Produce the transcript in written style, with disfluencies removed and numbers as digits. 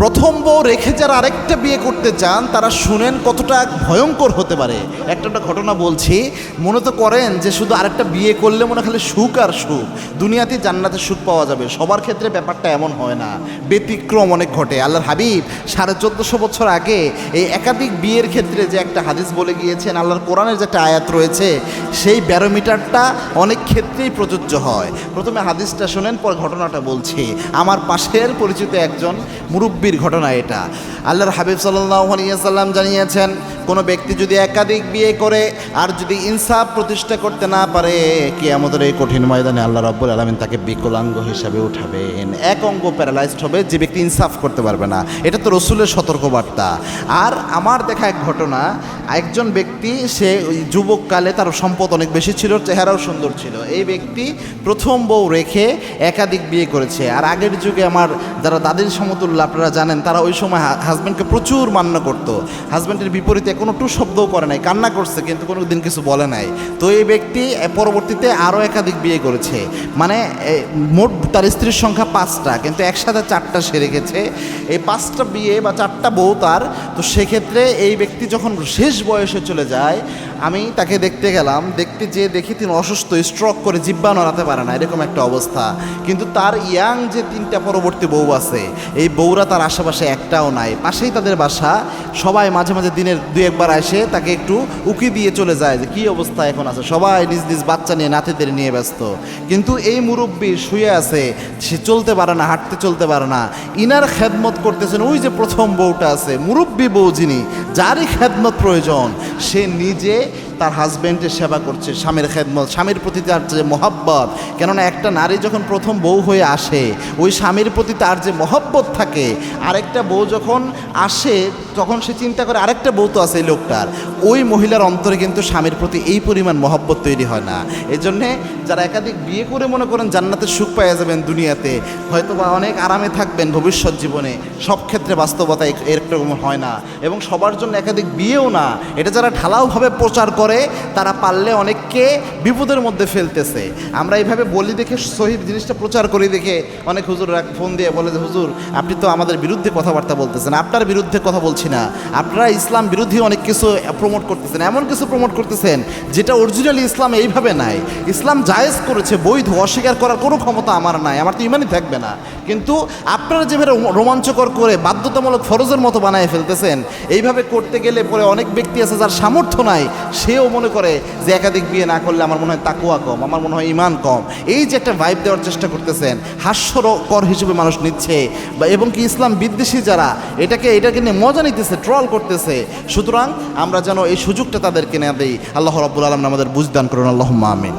প্রথম বউ রেখে যারা আরেকটা বিয়ে করতে চান তারা শুনেন কতটা ভয়ঙ্কর হতে পারে। একটা ঘটনা বলছি, মনে তো করেন যে শুধু আরেকটা বিয়ে করলে মনে খালি সুখ আর সুখ, দুনিয়াতে জান্নাতে সুখ পাওয়া যাবে। সবার ক্ষেত্রে ব্যাপারটা এমন হয় না, ব্যতিক্রম অনেক ঘটে। আল্লাহর হাবিব 1450 বছর আগে এই একাধিক বিয়ের ক্ষেত্রে যে একটা হাদিস বলে গিয়েছেন, আল্লাহর কোরআনের যে একটা আয়াত রয়েছে, সেই ব্যারোমিটারটা অনেক ক্ষেত্রেই প্রযোজ্য হয়। প্রথমে হাদিসটা শোনেন, পর ঘটনাটা বলছি। আমার পাশের পরিচিত একজন মুরব্বীর ঘটনা এটা। আল্লাহর হাবিব সাল্লাল্লাহু আলাইহি ওয়াসাল্লাম জানিয়েছেন, কোনো ব্যক্তি যদি একাধিক বিয়ে করে আর যদি ইনসাফ প্রতিষ্ঠা করতে না পারে, কিয়ামতের এই কঠিন ময়দানে আল্লাহ রাব্বুল আলামিন তাকে বিকলাঙ্গ হিসাবে উঠাবেন। এক অঙ্গ প্যারালাইজড হবে যে ব্যক্তি ইনসাফ করতে পারবে না। এটা তো রসুলের সতর্কবার্তা। আর আমার দেখা এক ঘটনা, একজন ব্যক্তি, সে ওই যুবককালে তার সম্পদ অনেক বেশি ছিল, চেহারাও সুন্দর ছিল। এই ব্যক্তি প্রথম বউ রেখে একাধিক বিয়ে করেছে। আর আগের যুগে আমার যারা দাদির সমতুল্য আপনারা জানেন, তারা ওই সময় হাজব্যান্ডকে প্রচুর মান্য করতো। হাজব্যান্ডের বিপরীতে কোনো টু শব্দও করে নাই, কান্না করছে কিন্তু কোনো দিন কিছু বলে নাই। তো এই ব্যক্তি পরবর্তীতে আরও একাধিক বিয়ে করেছে, মানে মোট তার স্ত্রীর সংখ্যা 5টা, কিন্তু একসাথে 4টা সে রেখেছে। এই 5টা বিয়ে বা 4টা বউ তার। তো সেক্ষেত্রে এই ব্যক্তি যখন শেষ বয়সে চলে যায়, আমি তাকে দেখতে গেলাম, দেখতে যেয়ে দেখি তিনি অসুস্থ, স্ট্রোক করে জিহ্বা নড়াতে পারে না, এরকম একটা অবস্থা। কিন্তু তার ইয়াং যে 3টা পরবর্তী বউ আছে, এই বউরা তার আশেপাশে একটাও নাই, পাশেই তাদের বাসা। সবাই মাঝে মাঝে দিনের 2-1বার আসে তাকে একটু উকি দিয়ে চলে যায় যে কী অবস্থা এখন আছে। সবাই নিজ নিজ বাচ্চা নিয়ে, নাতিদের নিয়ে ব্যস্ত। কিন্তু এই মুরব্বী শুয়ে আছে, সে চলতে পারে না, হাঁটতে চলতে পারে না। ইনার খেদমত করতেছেন ওই যে প্রথম বউটা আছে, মুরব্বী বউ যিনি, যারই খেদমত প্রয়োজন, সে নিজে তার হাজব্যান্ডের সেবা করছে, স্বামীর খেদমত, স্বামীর প্রতি তার যে মহব্বত। কেননা একটা নারী যখন প্রথম বউ হয়ে আসে, ওই স্বামীর প্রতি তার যে মহব্বত থাকে, আরেকটা বউ যখন আসে তখন সে চিন্তা করে আরেকটা বউ তো আছে এই লোকটার। ওই মহিলার অন্তরে কিন্তু স্বামীর প্রতি এই পরিমাণ মহব্বত তৈরি হয় না। এই জন্যে যারা একাধিক বিয়ে করে মনে করেন জান্নাতের সুখ পাওয়া যাবেন দুনিয়াতে, হয়তো বা অনেক আরামে থাকবেন ভবিষ্যৎ জীবনে, সব ক্ষেত্রে বাস্তবতা এরকম হয় না। এবং সবার জন্য একাধিক বিয়েও না। এটা যারা ঢালাওভাবে প্রচার করে, তারা পারলে অনেককে বিপদের মধ্যে ফেলতেছে। আমরা এইভাবে বলি দেখে, সহিহ জিনিসটা প্রচার করি দেখে অনেক হুজুর ফোন দিয়ে বলে যে, হুজুর আপনি তো আমাদের বিরুদ্ধে কথাবার্তা বলতেছেন। আপনার বিরুদ্ধে কথা বলছি না, আপনারা ইসলাম বিরোধী অনেক কিছু প্রমোট করতেছেন, এমন কিছু প্রমোট করতেছেন যেটা অরিজিনালি ইসলাম এইভাবে নাই। ইসলাম জায়েজ করেছে, বৈধ, অস্বীকার করার কোনো ক্ষমতা আমার নাই, আমার তো ইমানই থাকবে না। কিন্তু আপনারা যেভাবে রোমাঞ্চকর করে বাধ্যতামূলক ফরজের মতো বানায় ফেলতেছেন, এইভাবে করতে গেলে পরে অনেক ব্যক্তি আছে যার সামর্থ্য নাই, সেও মনে করে যে একাধিক বিয়ে না করলে আমার মনে হয় তাকওয়া কম, আমার মনে হয় ঈমান কম। এই যে একটা ভাইব দেওয়ার চেষ্টা করতেছেন, হাস্যকর হিসেবে মানুষ নিচ্ছে, এবং কি ইসলাম বিদ্বেষী যারা এটাকে নিয়ে মজা নিতেছে, ট্রল করতেছে। সুতরাং আমরা যেন এই সুযোগটা তাদেরকে না দেই। আল্লাহ রাব্বুল আলামিন আমাদের বুঝদান করুন, আল্লাহুম্মা আমিন।